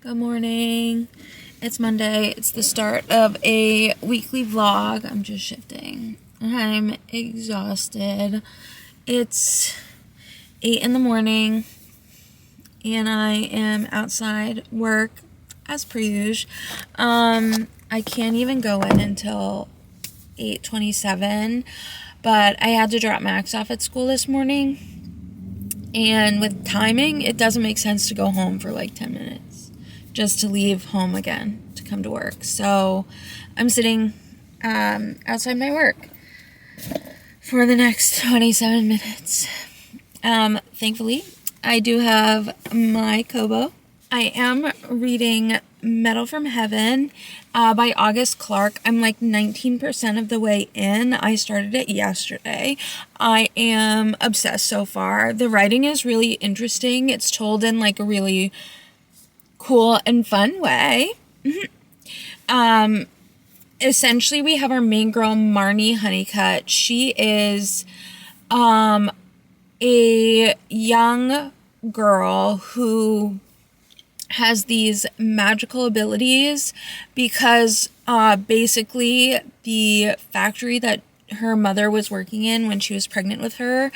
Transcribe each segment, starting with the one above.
Good morning. It's Monday. It's the start of a weekly vlog. I'm just shifting. I'm exhausted. It's 8 in the morning and I am outside work as per usual. I can't even go in until 8:27, but I had to drop Max off at school this morning. And with timing, it doesn't make sense to go home for like 10 minutes just to leave home again to come to work. So I'm sitting outside my work for the next 27 minutes. Thankfully, I do have my Kobo. I am reading Metal from Heaven by August Clark. I'm like 19% of the way in. I started it yesterday. I am obsessed so far. The writing is really interesting. It's told in like a really cool and fun way. Essentially, we have our main girl, Marnie Honeycutt. She is a young girl who has these magical abilities because basically the factory that her mother was working in when she was pregnant with her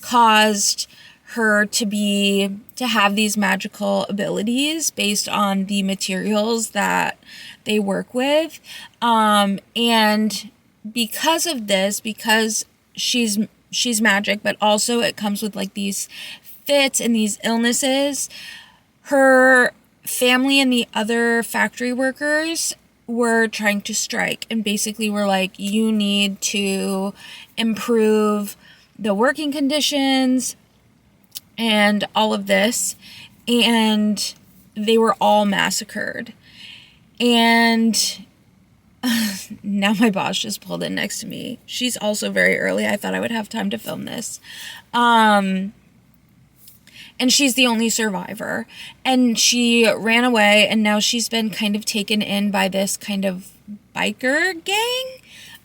caused her to have these magical abilities based on the materials that they work with. And because of this, because she's magic, but also it comes with like these fits and these illnesses, her family and the other factory workers were trying to strike and basically were like, you need to improve the working conditions and all of this. And they were all massacred. And now my boss just pulled in next to me. She's also very early. I thought I would have time to film this. And she's the only survivor. And she ran away, and now she's been kind of taken in by this kind of biker gang.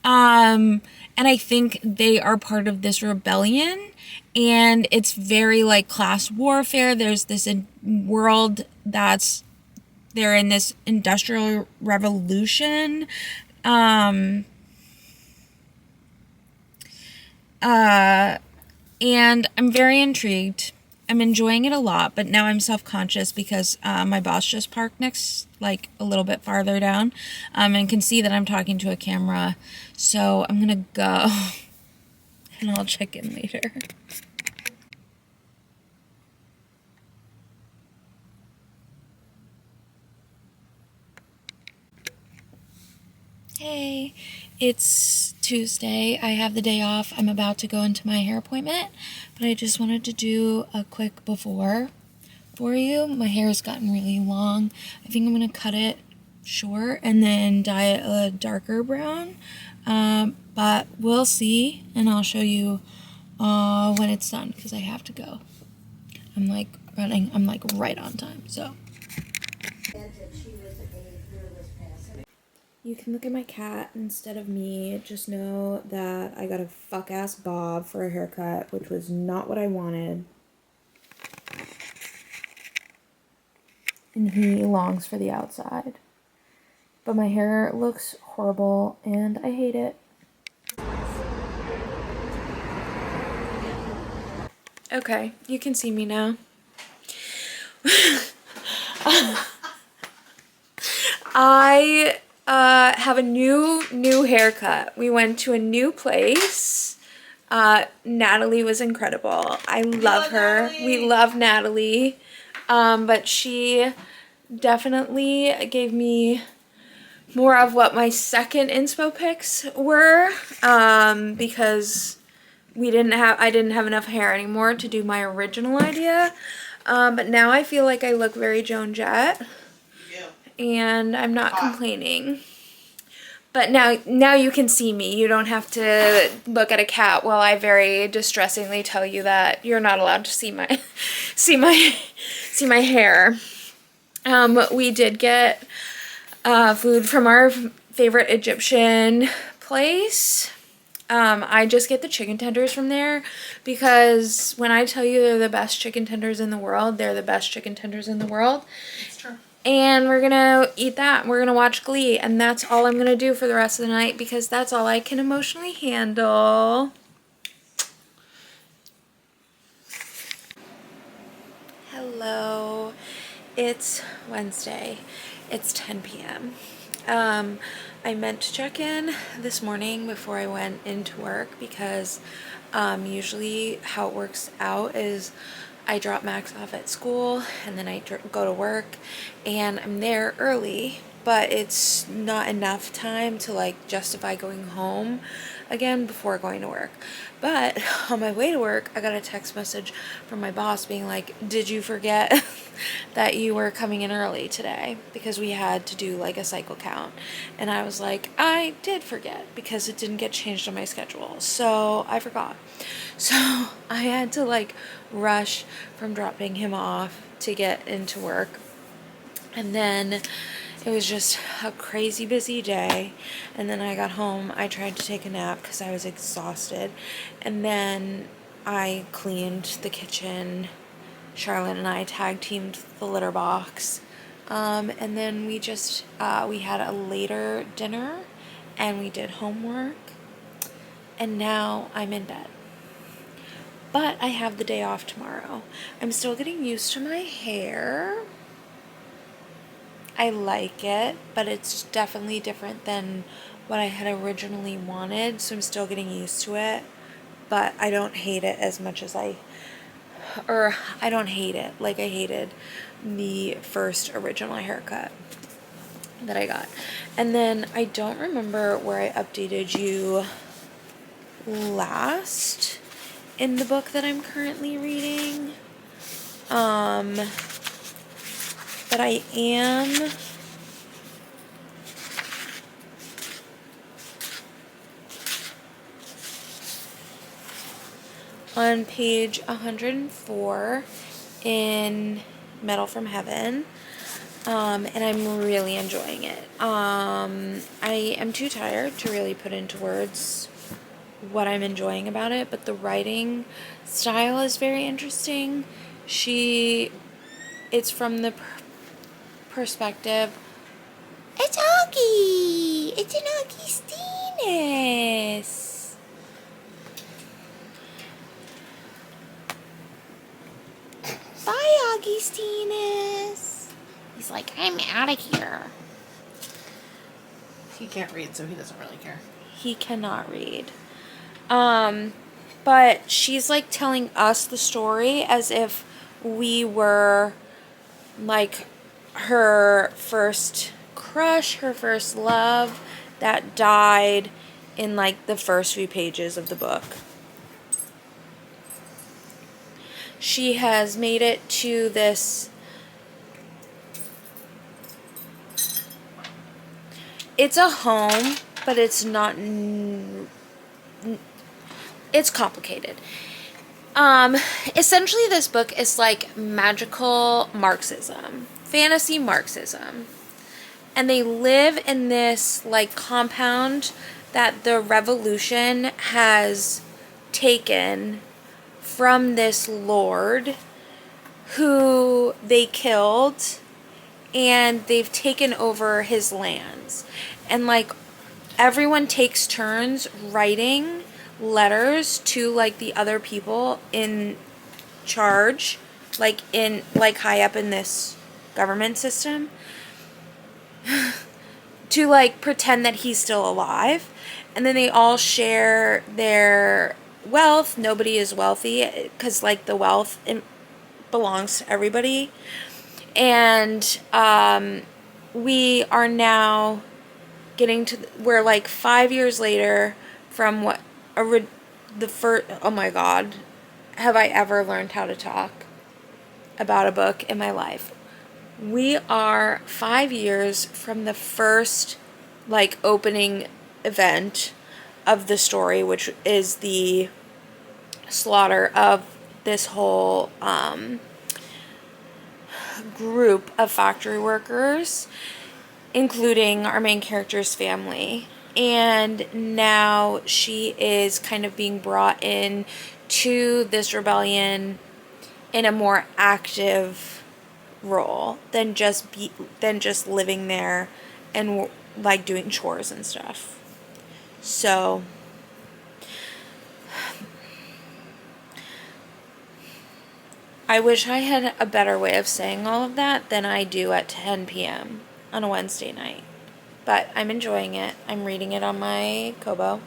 And I think they are part of this rebellion. And it's very like class warfare. There's this world they're in this industrial revolution. And I'm very intrigued. I'm enjoying it a lot, but now I'm self-conscious because my boss just parked next, like a little bit farther down, and can see that I'm talking to a camera. So I'm gonna go and I'll check in later. Hey, it's Tuesday. I have the day off. I'm about to go into my hair appointment, but I just wanted to do a quick before for you. My hair has gotten really long. I think I'm going to cut it short and then dye it a darker brown, but we'll see, and I'll show you when it's done because I have to go. I'm like right on time, so. You can look at my cat instead of me. Just know that I got a fuck-ass bob for a haircut, which was not what I wanted. And he longs for the outside. But my hair looks horrible, and I hate it. Okay, you can see me now. I have a new haircut. We went to a new place. Natalie was incredible. I love her. Natalie. We love Natalie. But she definitely gave me more of what my second inspo pics were, because I didn't have enough hair anymore to do my original idea. But now I feel like I look very Joan Jett. And I'm not complaining. But now you can see me. You don't have to look at a cat while I very distressingly tell you that you're not allowed to see my hair. We did get food from our favorite Egyptian place. I just get the chicken tenders from there because when I tell you they're the best chicken tenders in the world, they're the best chicken tenders in the world. It's true. And we're gonna eat that. We're gonna watch Glee, and that's all I'm gonna do for the rest of the night because that's all I can emotionally handle. Hello, it's Wednesday. It's 10 p.m. I meant to check in this morning before I went into work because usually how it works out is I drop Max off at school and then I go to work and I'm there early, but it's not enough time to like justify going home again before going to work. But on my way to work, I got a text message from my boss being like, did you forget that you were coming in early today? Because we had to do like a cycle count. And I was like, I did forget because it didn't get changed on my schedule. So I forgot. So I had to like rush from dropping him off to get into work. And then it was just a crazy busy day. And then I got home. I tried to take a nap because I was exhausted. And then I cleaned the kitchen. Charlotte and I tag teamed the litter box. And then we just, we had a later dinner and we did homework. And now I'm in bed. But I have the day off tomorrow. I'm still getting used to my hair. I like it, but it's definitely different than what I had originally wanted, so I'm still getting used to it. But I don't hate it as much as I don't hate it like I hated the first original haircut that I got. And then I don't remember where I updated you last in the book that I'm currently reading. But I am on page 104 in Metal from Heaven. And I'm really enjoying it. I am too tired to really put into words what I'm enjoying about it, but the writing style is very interesting. It's from the perspective, it's Augie! It's an Augustinus! Bye, Augustinus! He's like, I'm out of here. He can't read, so he doesn't really care. He cannot read. But she's like telling us the story as if we were like her first crush, her first love that died in like the first few pages of the book. She has made it to this. It's a home, but it's not. It's complicated. Essentially, this book is like magical Marxism, fantasy Marxism. And they live in this like compound that the revolution has taken from this lord who they killed, and they've taken over his lands. And like everyone takes turns writing letters to like the other people in charge, like high up in this government system, to like pretend that he's still alive. And then they all share their wealth. Nobody is wealthy because like the wealth belongs to everybody. And we are now getting to we're like 5 years later from what the first. Oh my god, have I ever learned how to talk about a book in my life? We are 5 years from the first like opening event of the story, which is the slaughter of this whole group of factory workers, including our main character's family. And now she is kind of being brought in to this rebellion in a more active role than just living there and like doing chores and stuff. So I wish I had a better way of saying all of that than I do at 10 p.m. on a Wednesday night. But I'm enjoying it. I'm reading it on my Kobo,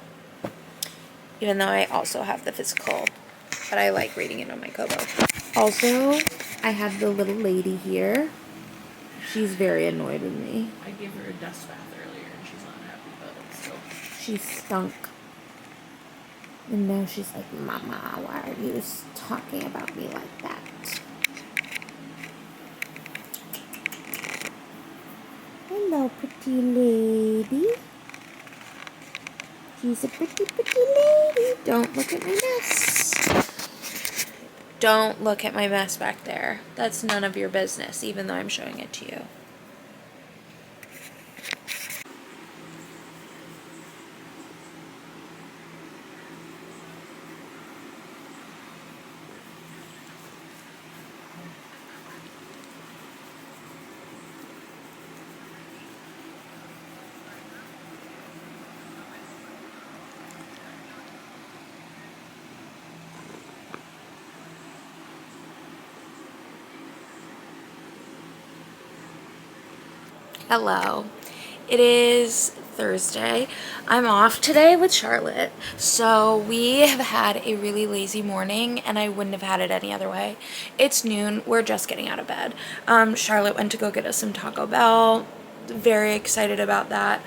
even though I also have the physical. But I like reading it on my Kobo. Also, I have the little lady here. She's very annoyed with me. I gave her a dust bath earlier and she's not happy about it, so. She stunk. And now she's like, Mama, why are you talking about me like that? Hello, pretty lady. She's a pretty, pretty lady. Don't look at my mess. Don't look at my mess back there. That's none of your business, even though I'm showing it to you. Hello. It is Thursday. I'm off today with Charlotte. So we have had a really lazy morning and I wouldn't have had it any other way. It's noon. We're just getting out of bed. Charlotte went to go get us some Taco Bell. Very excited about that.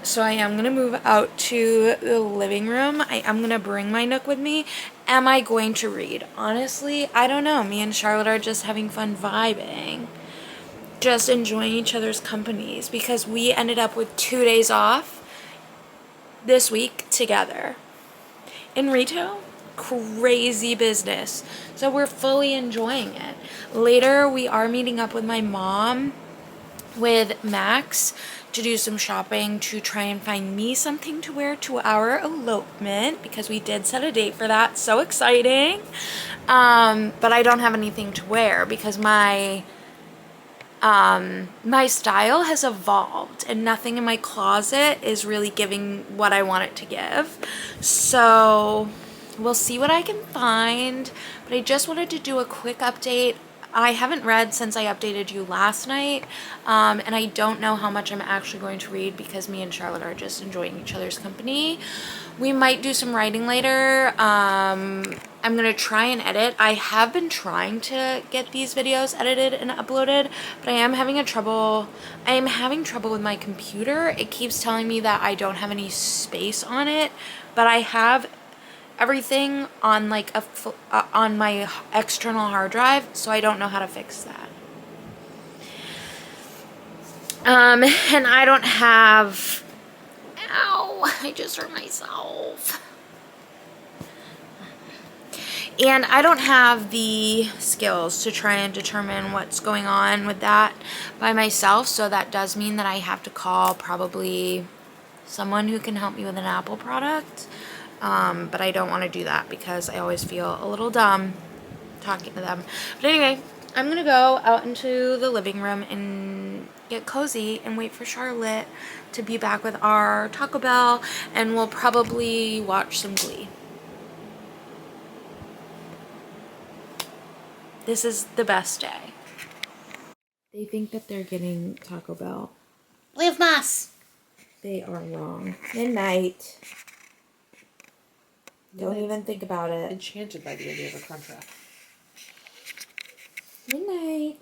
So I am going to move out to the living room. I am going to bring my Nook with me. Am I going to read? Honestly, I don't know. Me and Charlotte are just having fun vibing. Just enjoying each other's companies because we ended up with 2 days off this week together. In retail, crazy business. So we're fully enjoying it. Later, we are meeting up with my mom with Max to do some shopping to try and find me something to wear to our elopement because we did set a date for that. So exciting. But I don't have anything to wear because my style has evolved and nothing in my closet is really giving what I want it to give. So we'll see what I can find, but I just wanted to do a quick update. I haven't read since I updated you last night, and I don't know how much I'm actually going to read because me and Charlotte are just enjoying each other's company. We might do some writing later. I'm gonna try and edit. I have been trying to get these videos edited and uploaded, but I am having trouble with my computer. It keeps telling me that I don't have any space on it, but I have everything on like on my external hard drive, so I don't know how to fix that. And I don't have, ow, I just hurt myself. And I don't have the skills to try and determine what's going on with that by myself, so that does mean that I have to call probably someone who can help me with an Apple product. But I don't want to do that because I always feel a little dumb talking to them. But anyway, I'm going to go out into the living room and get cozy and wait for Charlotte to be back with our Taco Bell, and we'll probably watch some Glee. This is the best day. They think that they're getting Taco Bell. Live Mas! They are wrong. Midnight. Don't even think about it. Enchanted by the idea of a crunch wrap. Midnight.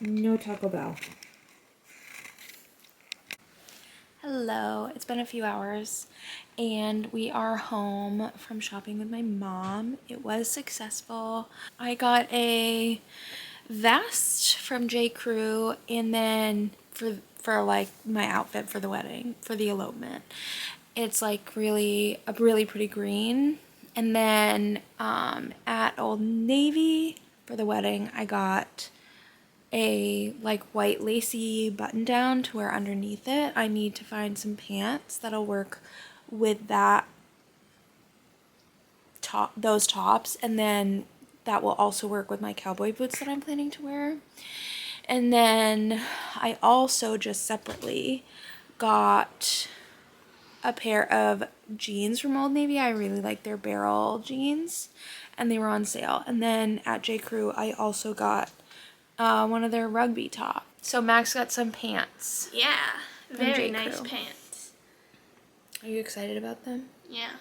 No Taco Bell. Hello, it's been a few hours and we are home from shopping with my mom. It was successful. I got a vest from J. Crew, and then for like my outfit for the wedding, for the elopement. It's like a really pretty green. And then at Old Navy for the wedding, I got a like white lacy button down to wear underneath it. I need to find some pants that'll work with that those tops, and then that will also work with my cowboy boots that I'm planning to wear. And then I also just separately got a pair of jeans from Old Navy. I really like their barrel jeans, and they were on sale. And then at J. Crew, I also got one of their rugby tops. So Max got some pants. Yeah, very J. nice Crew. pants. Are you excited about them? Yeah.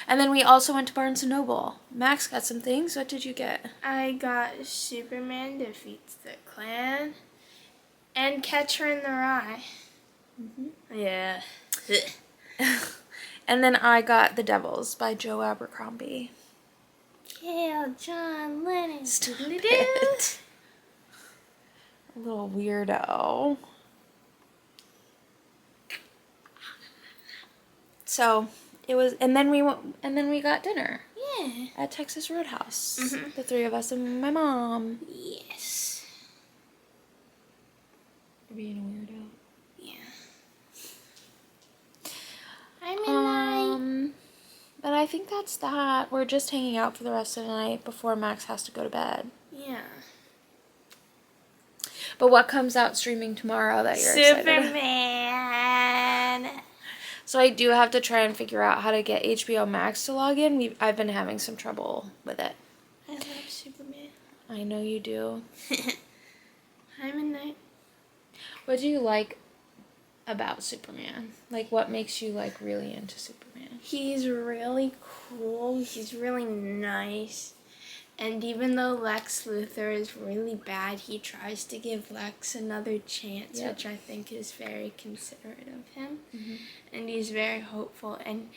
And then we also went to Barnes & Noble. Max got some things. What did you get? I got Superman Defeats the Klan and Catcher in the Rye. Yeah. And then I got The Devils by Joe Abercrombie. Kill John Lennon. Stop it. A little weirdo. So it was, and then we got dinner. Yeah. At Texas Roadhouse. Mhm. The three of us and my mom. Yes. You're being a weirdo. Yeah. I'm in And I think that's that. We're just hanging out for the rest of the night before Max has to go to bed. Yeah. But what comes out streaming tomorrow that you're excited about? Superman. So I do have to try and figure out how to get HBO Max to log in. I've been having some trouble with it. I love Superman. I know you do. I'm in night. What do you like about Superman? Like, what makes you, like, really into Superman? He's really cool. He's really nice. And even though Lex Luthor is really bad, he tries to give Lex another chance, Yep. which I think is very considerate of him. Mhm. And he's very hopeful. And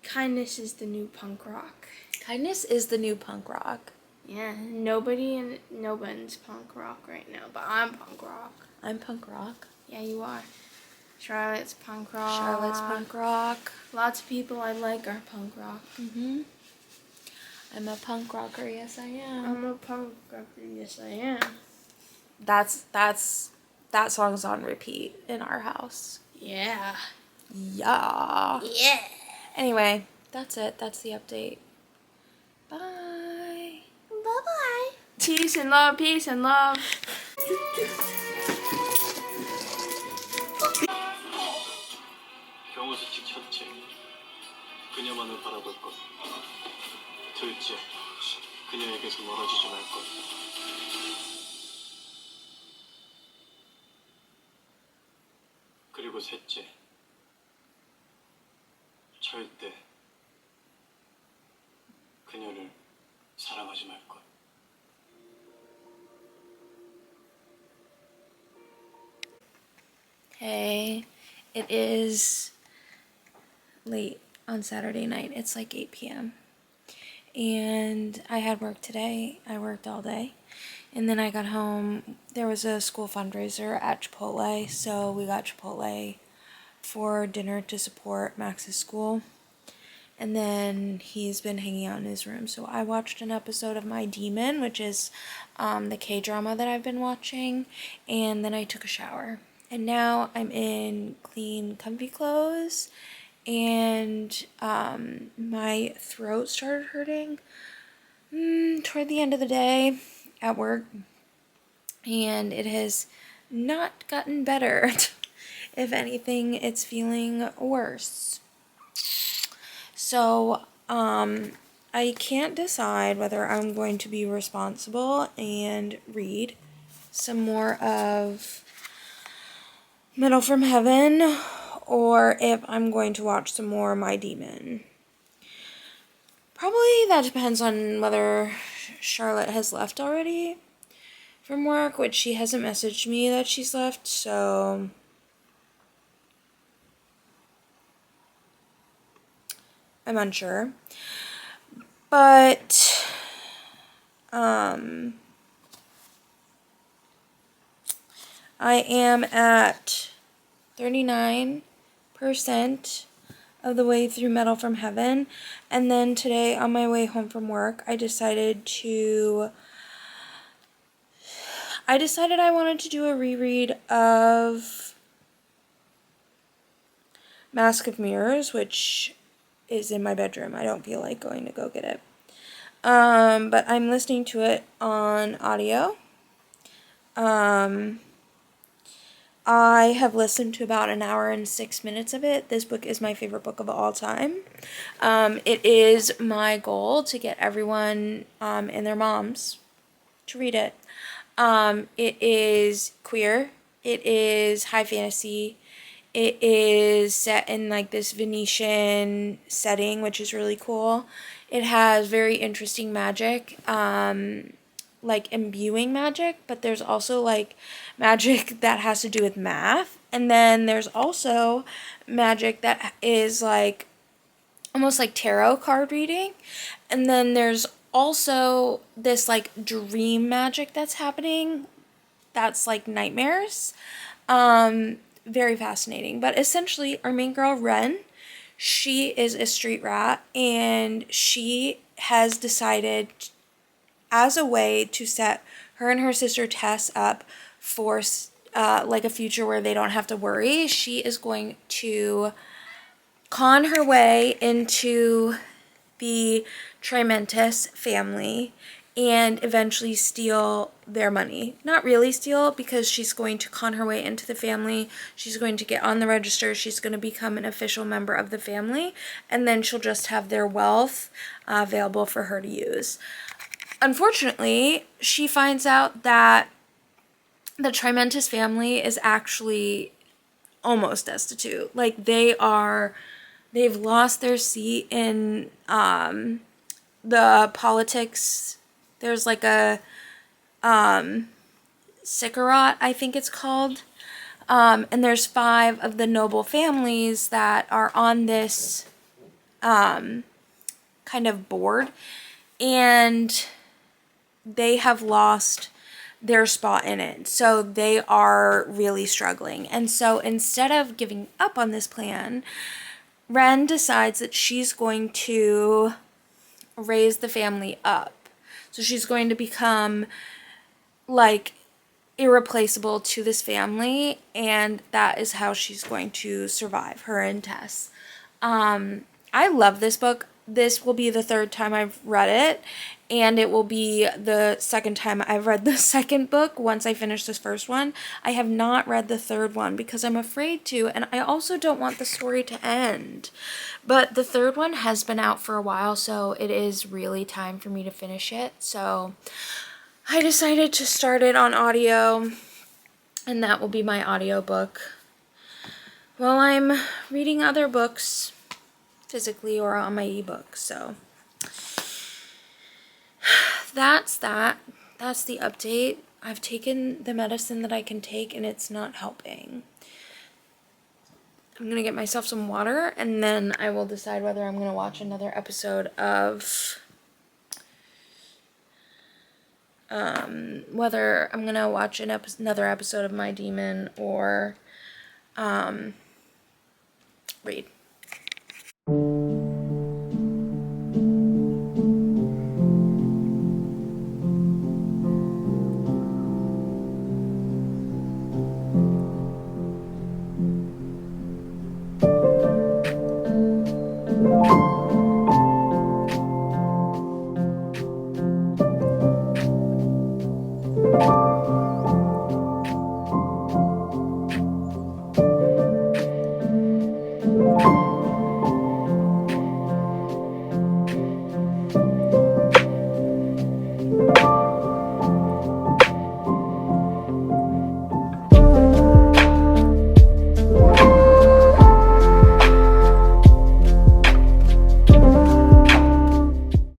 kindness is the new punk rock. Kindness is the new punk rock. Yeah, nobody's punk rock right now, but I'm punk rock. I'm punk rock. Yeah, you are. Charlotte's punk rock. Charlotte's punk rock. Lots of people I like are punk rock. Mhm. I'm a punk rocker. Yes, I am. I'm a punk rocker. Yes, I am. That song's on repeat in our house. Yeah. Yeah. Yeah. Anyway, that's it. That's the update. Bye. Bye-bye. Peace and love. Peace and love. 경호수칙 첫째, 그녀만을 바라볼 것. 둘째, 그녀에게서 멀어지지 말 것. 그리고 셋째, 절대 그녀를 사랑하지 말 것. Hey, it is late on Saturday night. It's like 8 p.m. And I had work today. I worked all day. And then I got home. There was a school fundraiser at Chipotle, so we got Chipotle for dinner to support Max's school. And then he's been hanging out in his room. So I watched an episode of My Demon, which is the K-drama that I've been watching. And then I took a shower. And now I'm in clean, comfy clothes. And my throat started hurting toward the end of the day at work. And it has not gotten better. If anything, it's feeling worse. So, I can't decide whether I'm going to be responsible and read some more of Middle from Heaven, or if I'm going to watch some more My Demon. Probably that depends on whether Charlotte has left already from work, which she hasn't messaged me that she's left, so I'm unsure. But I am at 39% of the way through Metal from Heaven, and then today on my way home from work I decided I wanted to do a reread of Mask of Mirrors, which is in my bedroom. I don't feel like going to go get it. But I'm listening to it on audio. I have listened to about an hour and 6 minutes of it. This book is my favorite book of all time. It is my goal to get everyone and their moms to read it. It is queer. It is high fantasy. It is set in like this Venetian setting, which is really cool. It has very interesting magic. Like imbuing magic, but there's also like magic that has to do with math, and then there's also magic that is like almost like tarot card reading, and then there's also this like dream magic that's happening that's like nightmares. Very fascinating. But essentially our main girl Ren, she is a street rat, and she has decided as a way to set her and her sister Tess up for like a future where they don't have to worry. She is going to con her way into the Trimentis family and eventually steal their money. Not really steal, because she's going to con her way into the family. She's going to get on the register. She's going to become an official member of the family, and then she'll just have their wealth available for her to use. Unfortunately, she finds out that the Trimentis family is actually almost destitute. Like they've lost their seat in the politics. There's like a Sikarat, I think it's called. And there's 5 of the noble families that are on this kind of board, and they have lost their spot in it. So they are really struggling. And so instead of giving up on this plan, Ren decides that she's going to raise the family up. So she's going to become like irreplaceable to this family, and that is how she's going to survive, her and Tess. I love this book. This will be the 3rd time I've read it, and it will be the 2nd time I've read the 2nd book once I finish this first one. I have not read the 3rd one because I'm afraid to, and I also don't want the story to end. But the 3rd one has been out for a while, so it is really time for me to finish it. So I decided to start it on audio, and that will be my audiobook while I'm reading other books physically or on my ebook. So that's that. That's the update. I've taken the medicine that I can take, and it's not helping. I'm gonna get myself some water, and then I will decide whether I'm gonna watch another episode of whether I'm gonna watch another episode of My Demon or read.